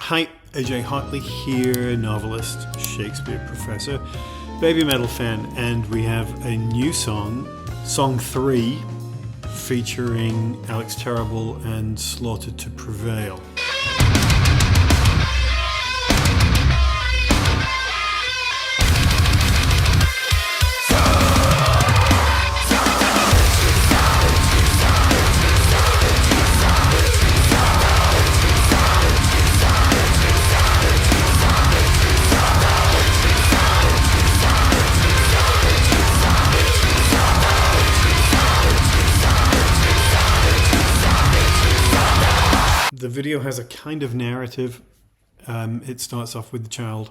Hi, AJ Hartley here, novelist, Shakespeare professor, baby metal fan, and we have a new song, Song 3, featuring Alex Terrible and Slaughter to Prevail. The video has a kind of narrative. It starts off with the child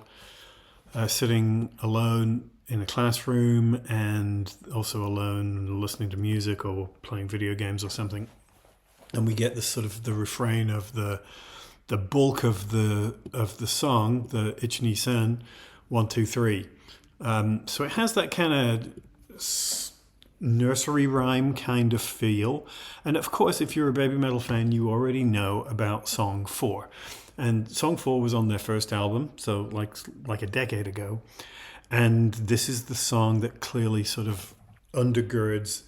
sitting alone in a classroom and also alone listening to music or playing video games or something. And we get this sort of the refrain of the bulk of the song, the Ich-ni-sen, 1, 2, 3. So it has that kind of nursery rhyme kind of feel. And of course, if you're a baby metal fan, you already know about Song 4. And Song 4 was on their first album, so like a decade ago. And this is the song that clearly sort of undergirds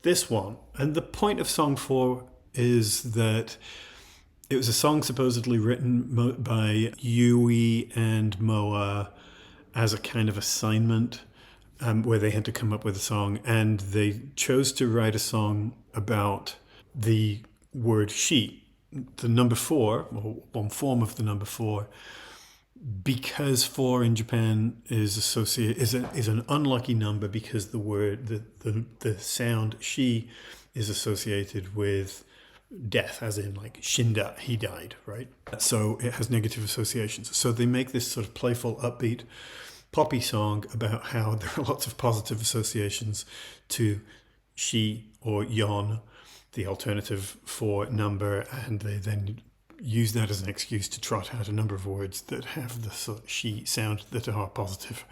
this one. And the point of Song 4 is that it was a song supposedly written by Yui and Moa as a kind of assignment, where they had to come up with a song, and they chose to write a song about the word she, the number 4, or one form of the number 4, because 4 in Japan is an unlucky number because the word the sound she is associated with death, as in like shinda, he died, right? So it has negative associations. So they make this sort of playful, upbeat poppy song about how there are lots of positive associations to she or yon, the alternative for number, and they then use that as an excuse to trot out a number of words that have the sort of she sound that are positive.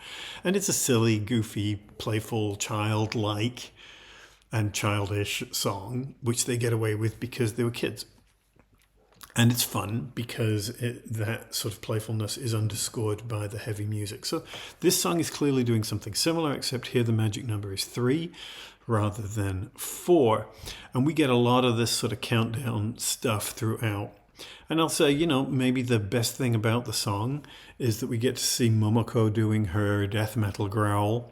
And it's a silly, goofy, playful, childlike and childish song, which they get away with because they were kids. And it's fun because that sort of playfulness is underscored by the heavy music. So this song is clearly doing something similar, except here the magic number is 3 rather than 4. And we get a lot of this sort of countdown stuff throughout. And I'll say, maybe the best thing about the song is that we get to see Momoko doing her death metal growl.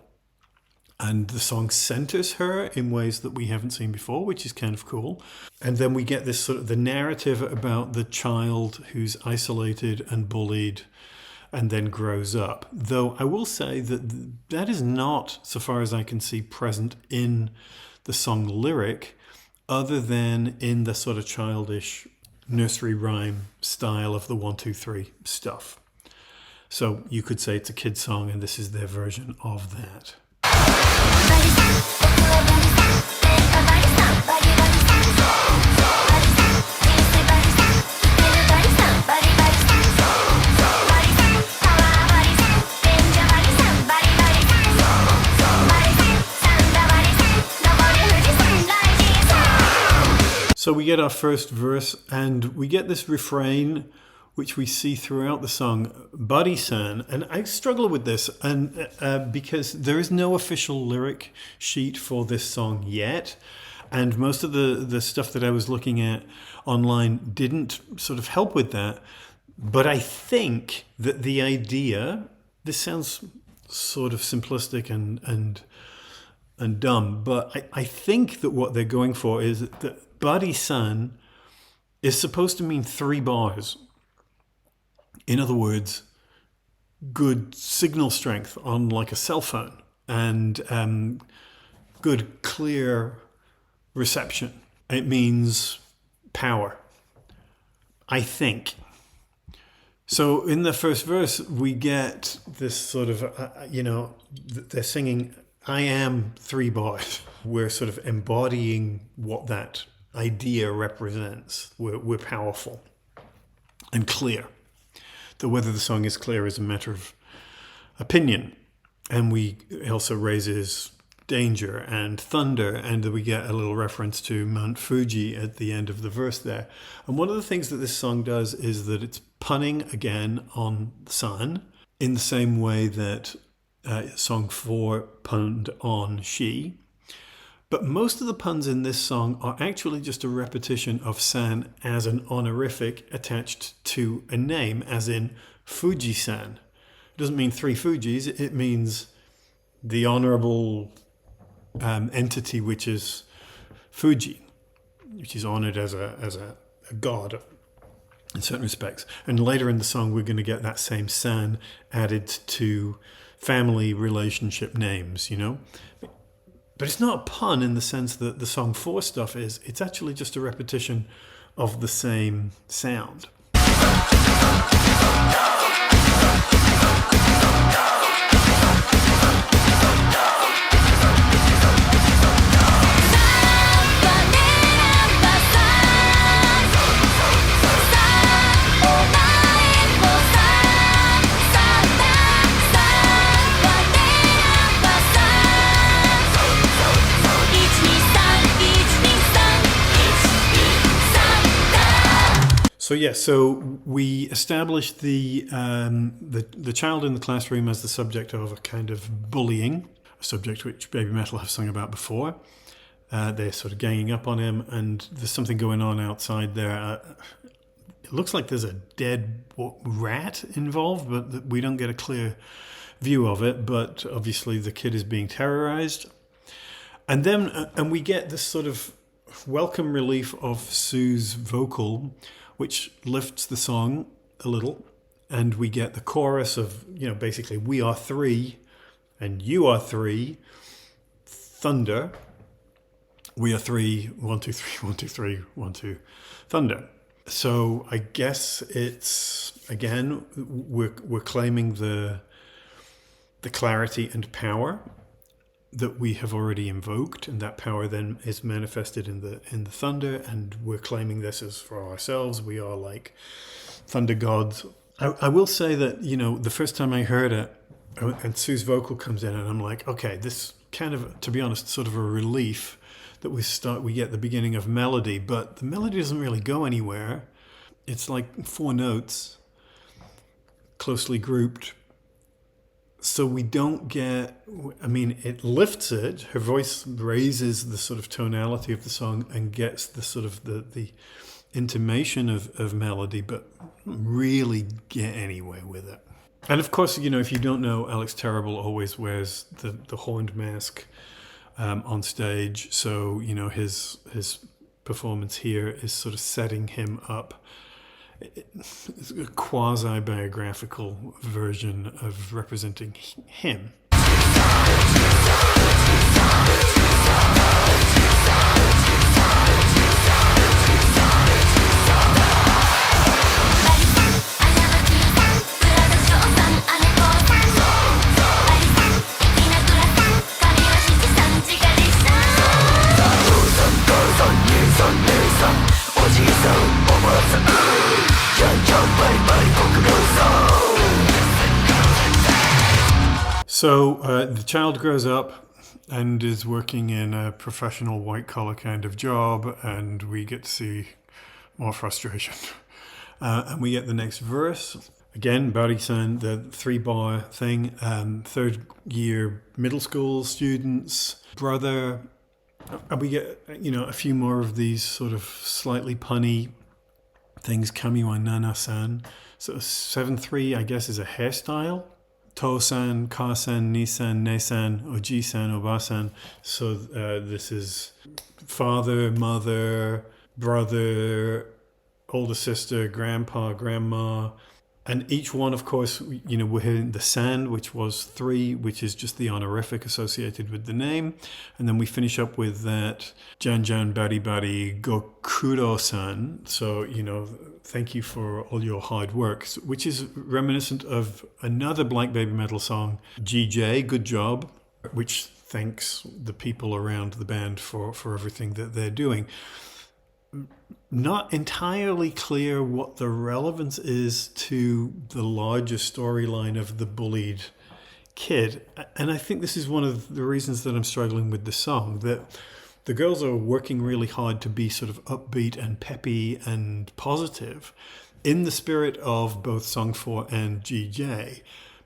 And the song centers her in ways that we haven't seen before, which is kind of cool. And then we get this sort of the narrative about the child who's isolated and bullied and then grows up. Though I will say that that is not, so far as I can see, present in the song lyric, other than in the sort of childish nursery rhyme style of the 1, 2, 3 stuff. So you could say it's a kid's song and this is their version of that. So we get our first verse and we get this refrain which we see throughout the song, Buddy-san. And I struggle with this and because there is no official lyric sheet for this song yet. And most of the stuff that I was looking at online didn't sort of help with that. But I think that the idea, this sounds sort of simplistic and dumb, but I think that what they're going for is that Buddy-san is supposed to mean 3 bars. In other words, good signal strength on like a cell phone and good clear reception. It means power, I think. So in the first verse, we get this sort of, they're singing, I am 3 bars. We're sort of embodying what that idea represents. We're powerful and clear. Though whether the song is clear is a matter of opinion. And it also raises danger and thunder, and we get a little reference to Mount Fuji at the end of the verse there. And one of the things that this song does is that it's punning again on sun in the same way that song 4 punned on she. But most of the puns in this song are actually just a repetition of san as an honorific attached to a name, as in Fuji-san. It doesn't mean 3 Fujis, it means the honorable entity which is Fuji, which is honored as a god in certain respects. And later in the song we're going to get that same san added to family relationship names, you know. But it's not a pun in the sense that the song 4 stuff is. It's actually just a repetition of the same sound. So yeah, so we established the child in the classroom as the subject of a kind of bullying, a subject which Baby Metal have sung about before. They're sort of ganging up on him, and there's something going on outside there. It looks like there's a dead rat involved, but we don't get a clear view of it. But obviously the kid is being terrorized. And then and we get this sort of welcome relief of Sue's vocal, which lifts the song a little, and we get the chorus of, you know, basically we are 3 and you are 3, thunder. We are 3, 1, 2, 3, 1, 2, 3, 1, 2, thunder. So I guess it's, again, we're claiming the clarity and power that we have already invoked, and that power then is manifested in the thunder, and we're claiming this as for ourselves. We are like thunder gods. I will say that, you know, the first time I heard it, and Sue's vocal comes in, and I'm like, okay, this kind of, to be honest, sort of a relief that we get the beginning of melody, but the melody doesn't really go anywhere. It's like 4 notes, closely grouped. So we don't get, I mean, it lifts it. Her voice raises the sort of tonality of the song and gets the sort of the intimation of melody, but really get anywhere with it. And of course, you know, if you don't know, Alex Terrible always wears the horned mask on stage. So, you know, his performance here is sort of setting him up. It's a quasi-biographical version of representing him. So the child grows up and is working in a professional white-collar kind of job, and we get to see more frustration. And we get the next verse. Again, Bari-san, the 3-bar thing, 3rd year middle school students, brother. And we get, you know, a few more of these sort of slightly punny things. Kamiwa Nana-san. So 7-3, I guess, is a hairstyle. To-san, ka-san, ni-san, ne-san, oji-san, oba-san. So this is father, mother, brother, older sister, grandpa, grandma. And each one, of course, you know, we're hearing the san, which was 3, which is just the honorific associated with the name. And then we finish up with that Janjan Bari Bari Gokuro-san. So, you know, thank you for all your hard work, which is reminiscent of another Black Baby Metal song, GJ, Good Job, which thanks the people around the band for everything that they're doing. Not entirely clear what the relevance is to the larger storyline of the bullied kid. And I think this is one of the reasons that I'm struggling with the song, that the girls are working really hard to be sort of upbeat and peppy and positive in the spirit of both Song 4 and GJ.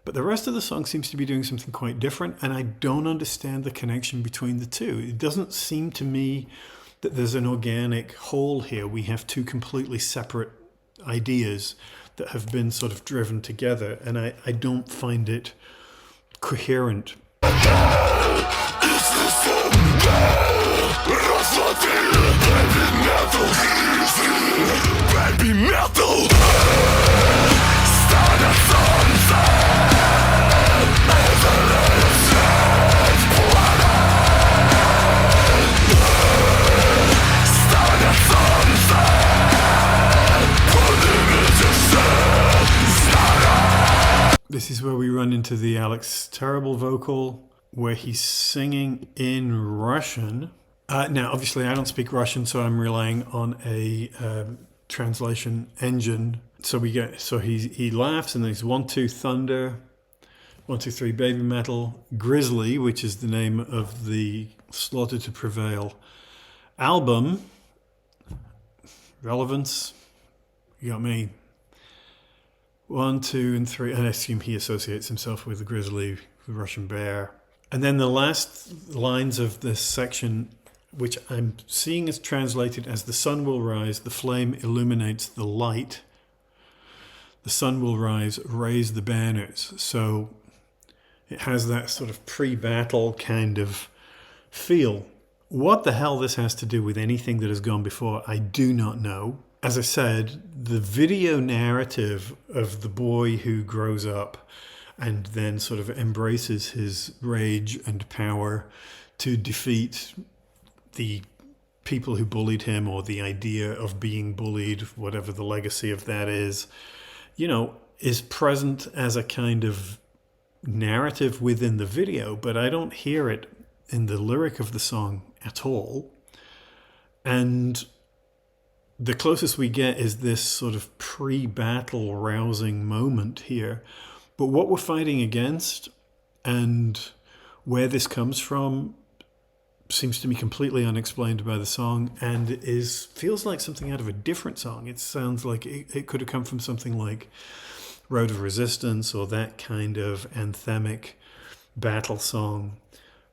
But the rest of the song seems to be doing something quite different, and I don't understand the connection between the two. It doesn't seem to me that there's an organic whole here. We have two completely separate ideas that have been sort of driven together, and I don't find it coherent. This is where we run into the Alex Terrible vocal, where he's singing in Russian. Now, obviously, I don't speak Russian, so I'm relying on a translation engine. So he laughs, and there's 1, 2 Thunder, 1, 2, 3 Baby Metal, Grizzly, which is the name of the Slaughter to Prevail album. Relevance, you got me. 1, 2, and 3, and I assume he associates himself with the grizzly, the Russian bear. And then the last lines of this section, which I'm seeing as translated as "the sun will rise, the flame illuminates the light. The sun will rise, raise the banners." So it has that sort of pre-battle kind of feel. What the hell this has to do with anything that has gone before, I do not know. As I said, the video narrative of the boy who grows up and then sort of embraces his rage and power to defeat the people who bullied him, or the idea of being bullied, whatever the legacy of that is, is present as a kind of narrative within the video, but I don't hear it in the lyric of the song at all. And the closest we get is this sort of pre-battle rousing moment here. But what we're fighting against and where this comes from seems to me completely unexplained by the song, and feels like something out of a different song. It sounds like it could have come from something like Road of Resistance or that kind of anthemic battle song.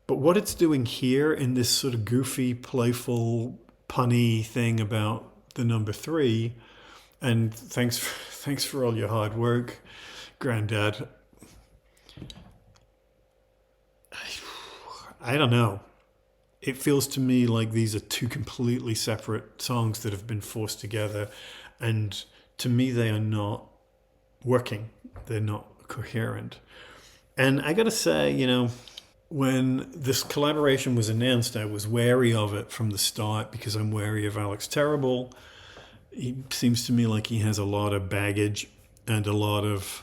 But what it's doing here in this sort of goofy, playful, punny thing about the number 3, and thanks for all your hard work, Granddad. I don't know. It feels to me like these are two completely separate songs that have been forced together, and to me they are not working. They're not coherent. And I gotta say, when this collaboration was announced, I was wary of it from the start because I'm wary of Alex Terrible. He seems to me like he has a lot of baggage and a lot of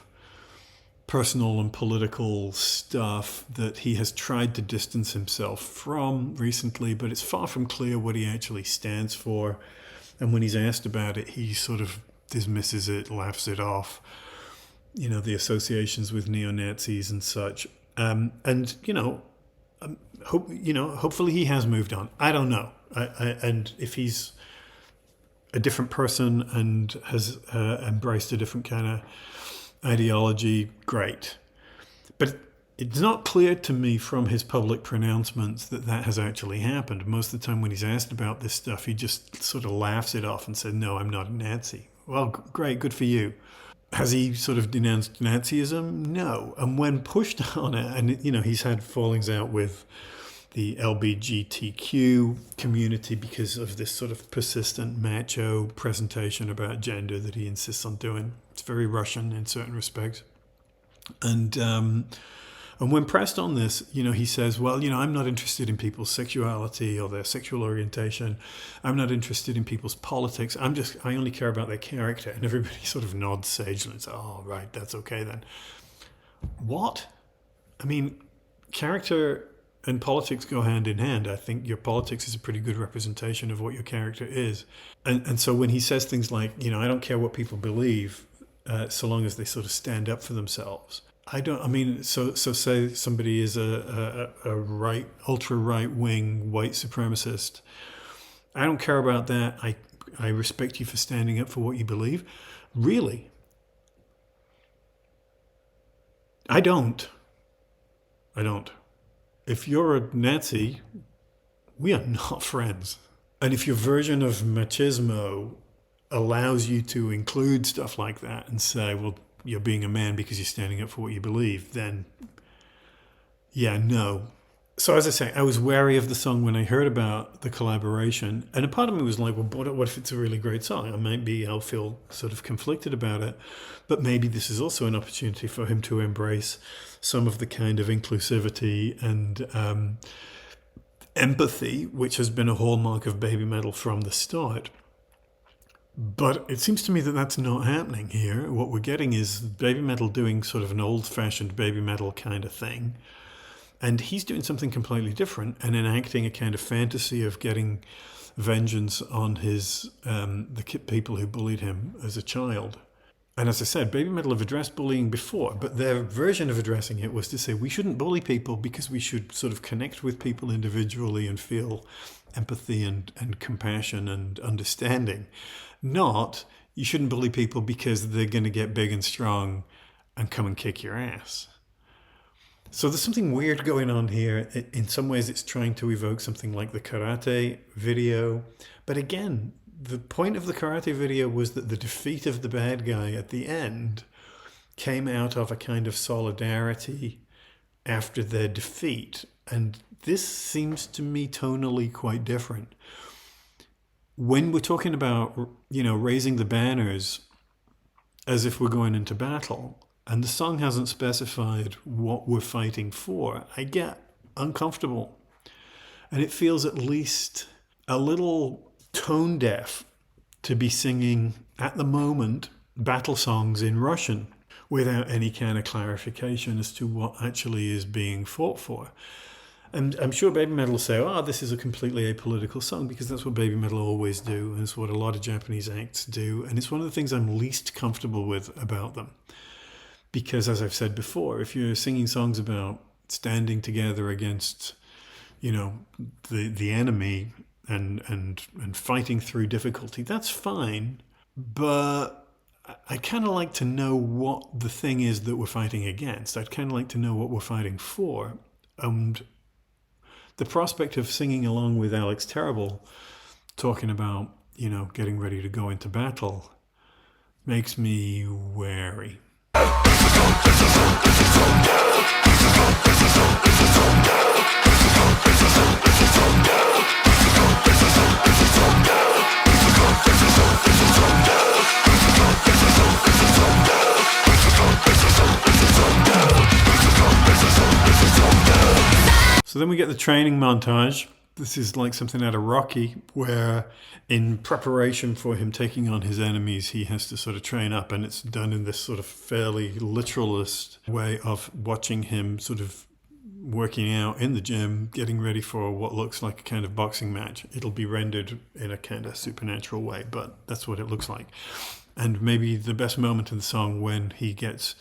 personal and political stuff that he has tried to distance himself from recently, but it's far from clear what he actually stands for. And when he's asked about it, he sort of dismisses it, laughs it off. The associations with neo-Nazis and such. Hopefully he has moved on. I don't know. And if he's a different person and has embraced a different kind of ideology, great. But it's not clear to me from his public pronouncements that has actually happened. Most of the time when he's asked about this stuff, he just sort of laughs it off and says, "No, I'm not a Nazi." Well, great, good for you. Has he sort of denounced Nazism? No. And when pushed on it, and he's had fallings out with the LGBTQ community because of this sort of persistent macho presentation about gender that he insists on doing. It's very Russian in certain respects. And when pressed on this, he says, well, I'm not interested in people's sexuality or their sexual orientation. I'm not interested in people's politics. I only care about their character. And everybody sort of nods sagely and says, oh, right, that's okay then. What? I mean, character and politics go hand in hand. I think your politics is a pretty good representation of what your character is. And so when he says things like, I don't care what people believe, so long as they sort of stand up for themselves. I don't. I mean, so say somebody is a right, ultra right wing white supremacist. I don't care about that. I respect you for standing up for what you believe. Really, I don't. I don't. If you're a Nazi, we are not friends. And if your version of machismo allows you to include stuff like that and say, well, you're being a man because you're standing up for what you believe, then yeah, no. So as I say, I was wary of the song when I heard about the collaboration, and a part of me was like, well, what if it's a really great song? I'll feel sort of conflicted about it, but maybe this is also an opportunity for him to embrace some of the kind of inclusivity and empathy which has been a hallmark of baby metal from the start. But it seems to me that that's not happening here. What we're getting is baby metal doing sort of an old-fashioned baby metal kind of thing. And he's doing something completely different and enacting a kind of fantasy of getting vengeance on the people who bullied him as a child. And as I said, baby metal have addressed bullying before, but their version of addressing it was to say we shouldn't bully people because we should sort of connect with people individually and feel empathy and compassion and understanding. Not, you shouldn't bully people because they're going to get big and strong and come and kick your ass. So there's something weird going on here. In some ways, it's trying to evoke something like the Karate video. But again, the point of the Karate video was that the defeat of the bad guy at the end came out of a kind of solidarity after their defeat. And this seems to me tonally quite different. When we're talking about, raising the banners as if we're going into battle, and the song hasn't specified what we're fighting for, I get uncomfortable. And it feels at least a little tone deaf to be singing, at the moment, battle songs in Russian without any kind of clarification as to what actually is being fought for. And I'm sure baby metal will say, this is a completely apolitical song, because that's what baby metal always do, and it's what a lot of Japanese acts do, and it's one of the things I'm least comfortable with about them. Because as I've said before, if you're singing songs about standing together against, the enemy and fighting through difficulty, that's fine, but I kind of like to know what the thing is that we're fighting against. I'd kind of like to know what we're fighting for. And the prospect of singing along with Alex Terrible, talking about, getting ready to go into battle, makes me wary. So then we get the training montage. This is like something out of Rocky, where in preparation for him taking on his enemies, he has to sort of train up, and it's done in this sort of fairly literalist way of watching him sort of working out in the gym, getting ready for what looks like a kind of boxing match. It'll be rendered in a kind of supernatural way, but that's what it looks like. And maybe the best moment in the song when he turns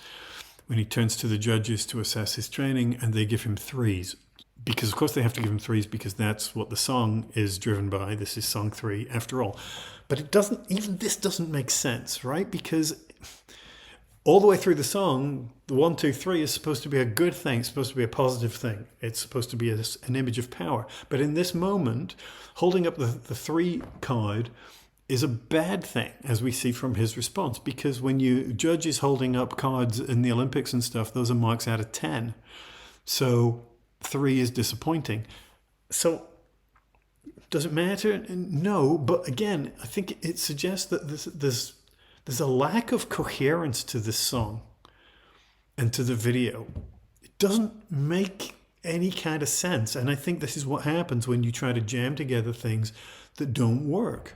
to the judges to assess his training, and they give him threes. Because, of course, they have to give him threes because that's what the song is driven by. This is song 3, after all. But this doesn't make sense, right? Because all the way through the song, the 1, 2, 3 is supposed to be a good thing. It's supposed to be a positive thing. It's supposed to be an image of power. But in this moment, holding up the 3 card is a bad thing, as we see from his response. Because when judges holding up cards in the Olympics and stuff, those are marks out of 10. So 3 is disappointing. So does it matter? No, but again, I think it suggests that there's a lack of coherence to this song and to the video. It doesn't make any kind of sense, and I think this is what happens when you try to jam together things that don't work.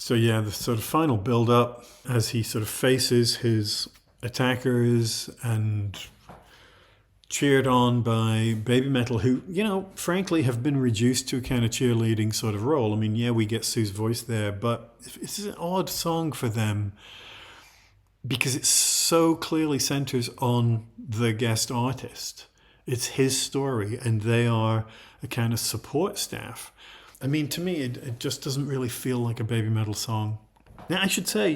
So yeah, the sort of final build up as he sort of faces his attackers and cheered on by Baby Metal, who, frankly have been reduced to a kind of cheerleading sort of role. I mean, yeah, we get Sue's voice there, but it's an odd song for them because it so clearly centers on the guest artist. It's his story, and they are a kind of support staff. I mean, to me, it just doesn't really feel like a Baby Metal song. Now, I should say,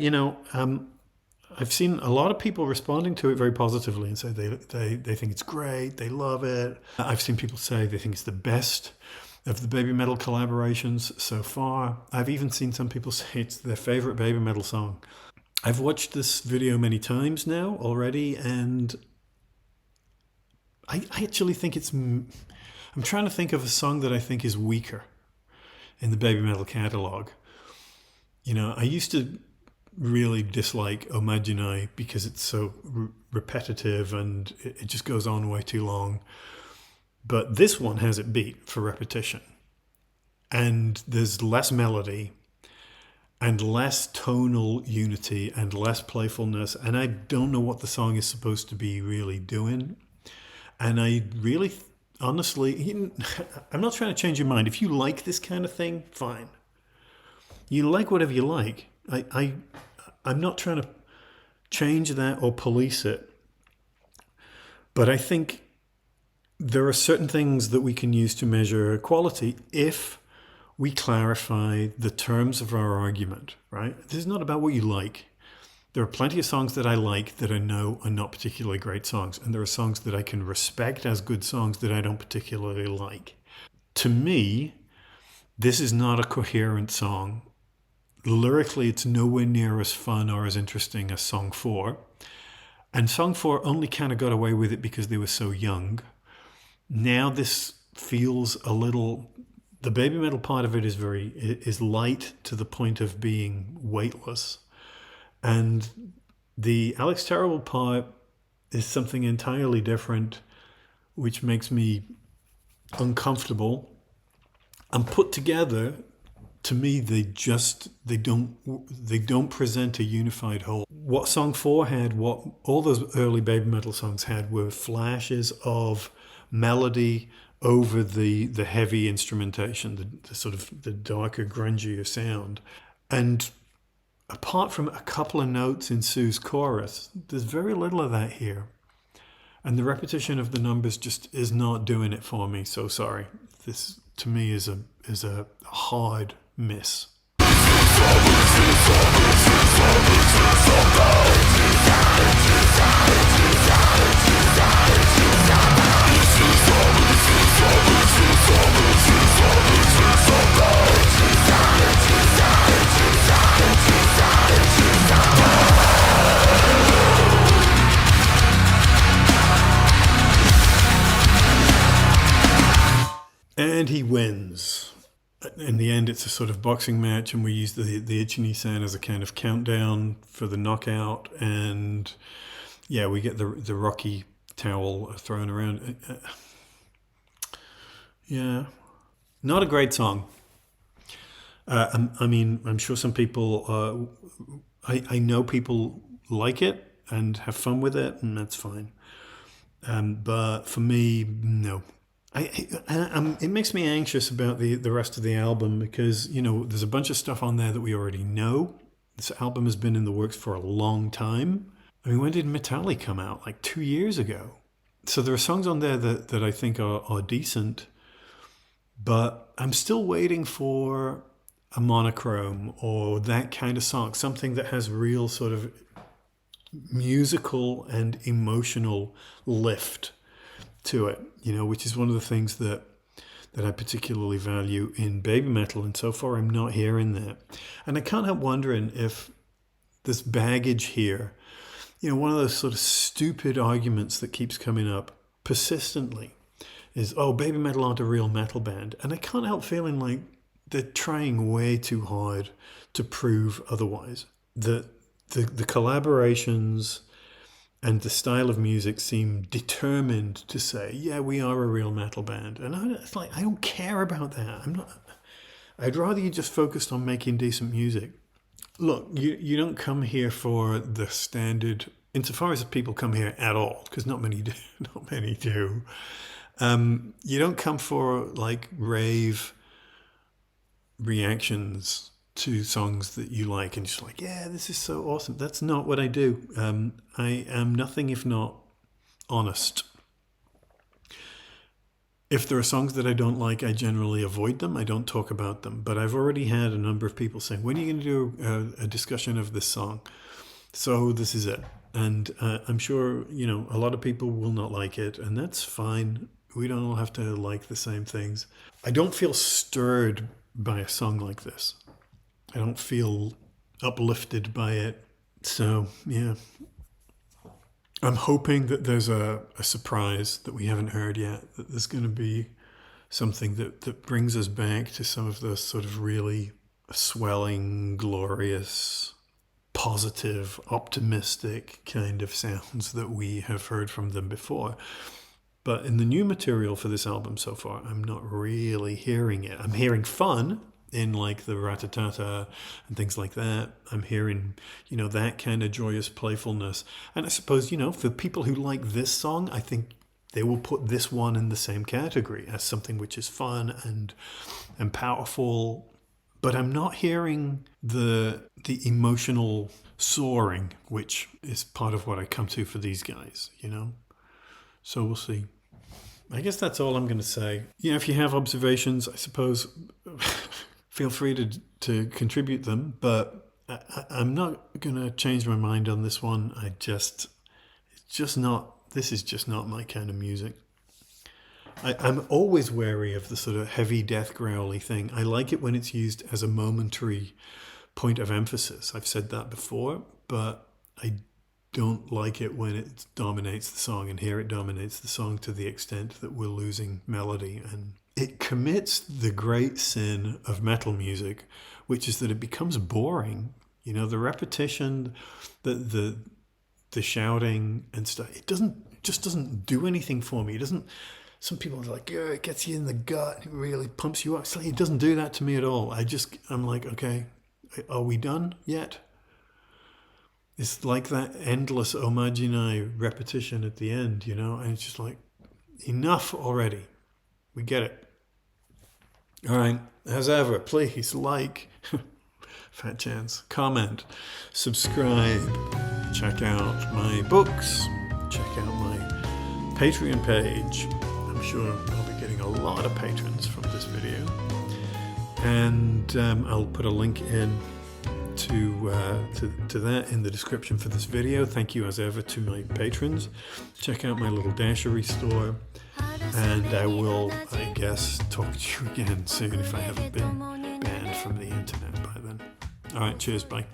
I've seen a lot of people responding to it very positively and say they think it's great, they love it. I've seen people say they think it's the best of the Baby Metal collaborations so far. I've even seen some people say it's their favorite Baby Metal song. I've watched this video many times now already, and I actually think I'm trying to think of a song that I think is weaker in the Baby Metal catalog. I used to really dislike Omagine because it's so repetitive and it just goes on way too long. But this one has it beat for repetition. And there's less melody and less tonal unity and less playfulness. And I don't know what the song is supposed to be really doing. And I really, honestly, I'm not trying to change your mind. If you like this kind of thing, fine. You like whatever you like. I'm not trying to change that or police it. But I think there are certain things that we can use to measure quality if we clarify the terms of our argument, right? This is not about what you like. There are plenty of songs that I like that I know are not particularly great songs. And there are songs that I can respect as good songs that I don't particularly like. To me, this is not a coherent song. Lyrically, it's nowhere near as fun or as interesting as Song 4. And Song 4 only kind of got away with it because they were so young. Now this feels a little... The Baby Metal part of it is light to the point of being weightless. And the Alex Terrible part is something entirely different, which makes me uncomfortable. And put together... To me, they don't present a unified whole. What Song 4 had, what all those early Baby Metal songs had, were flashes of melody over the heavy instrumentation, the sort of the darker, grungier sound. And apart from a couple of notes in Sue's chorus, there's very little of that here. And the repetition of the numbers just is not doing it for me. So sorry. This, to me, is a hard miss. And he wins. In the end, it's a sort of boxing match, and we use the Ichi-Ni-san as a kind of countdown for the knockout. And yeah, we get the Rocky towel thrown around. Yeah, not a great song. I mean, I'm sure some people, I know people like it and have fun with it, and that's fine. But for me, no. It makes me anxious about the rest of the album because, there's a bunch of stuff on there that we already know. This album has been in the works for a long time. I mean, when did Metalli come out? Like 2 years ago. So there are songs on there that I think are decent, but I'm still waiting for a Monochrome or that kind of song, something that has real sort of musical and emotional lift to it, which is one of the things that I particularly value in Baby Metal, and so far I'm not hearing that. And I can't help wondering if this baggage here, one of those sort of stupid arguments that keeps coming up persistently is, oh, Baby Metal aren't a real metal band. And I can't help feeling like they're trying way too hard to prove otherwise. The collaborations and the style of music seem determined to say, yeah, we are a real metal band. And I don't care about that. I'd rather you just focused on making decent music. Look, you don't come here for the standard, insofar as people come here at all, because not many do. Not many do. You don't come for like rave reactions to songs that you like and just like, yeah, this is so awesome. That's not what I do. I am nothing if not honest. If there are songs that I don't like, I generally avoid them. I don't talk about them. But I've already had a number of people saying, when are you going to do a discussion of this song? So this is it. And I'm sure, a lot of people will not like it. And that's fine. We don't all have to like the same things. I don't feel stirred by a song like this. I don't feel uplifted by it. So, yeah. I'm hoping that there's a surprise that we haven't heard yet, that there's going to be something that brings us back to some of those sort of really swelling, glorious, positive, optimistic kind of sounds that we have heard from them before. But in the new material for this album so far, I'm not really hearing it. I'm hearing fun in like the Ratatata and things like that. I'm hearing, that kind of joyous playfulness. And I suppose, for people who like this song, I think they will put this one in the same category as something which is fun and powerful. But I'm not hearing the emotional soaring, which is part of what I come to for these guys, So we'll see. I guess that's all I'm going to say. If you have observations, I suppose feel free to contribute them, but I'm not going to change my mind on this one. This is just not my kind of music. I'm always wary of the sort of heavy death growly thing. I like it when it's used as a momentary point of emphasis. I've said that before, but I don't like it when it dominates the song, and here it dominates the song to the extent that we're losing melody. And it commits the great sin of metal music, which is that it becomes boring. The repetition, the shouting and stuff, it just doesn't do anything for me. It doesn't. Some people are like, yeah, it gets you in the gut, it really pumps you up. It's like, it doesn't do that to me at all. I'm like, okay, are we done yet? It's like that endless omaginae repetition at the end, and it's just like, enough already. We get it. All right, as ever, please like, fat chance, comment, subscribe, check out my books, check out my Patreon page. I'm sure I'll be getting a lot of patrons from this video. And I'll put a link in to that in the description for this video. Thank you as ever to my patrons. Check out my little Dashery store, and I will, I guess, talk to you again soon if I haven't been banned from the internet by then. All right, cheers, bye.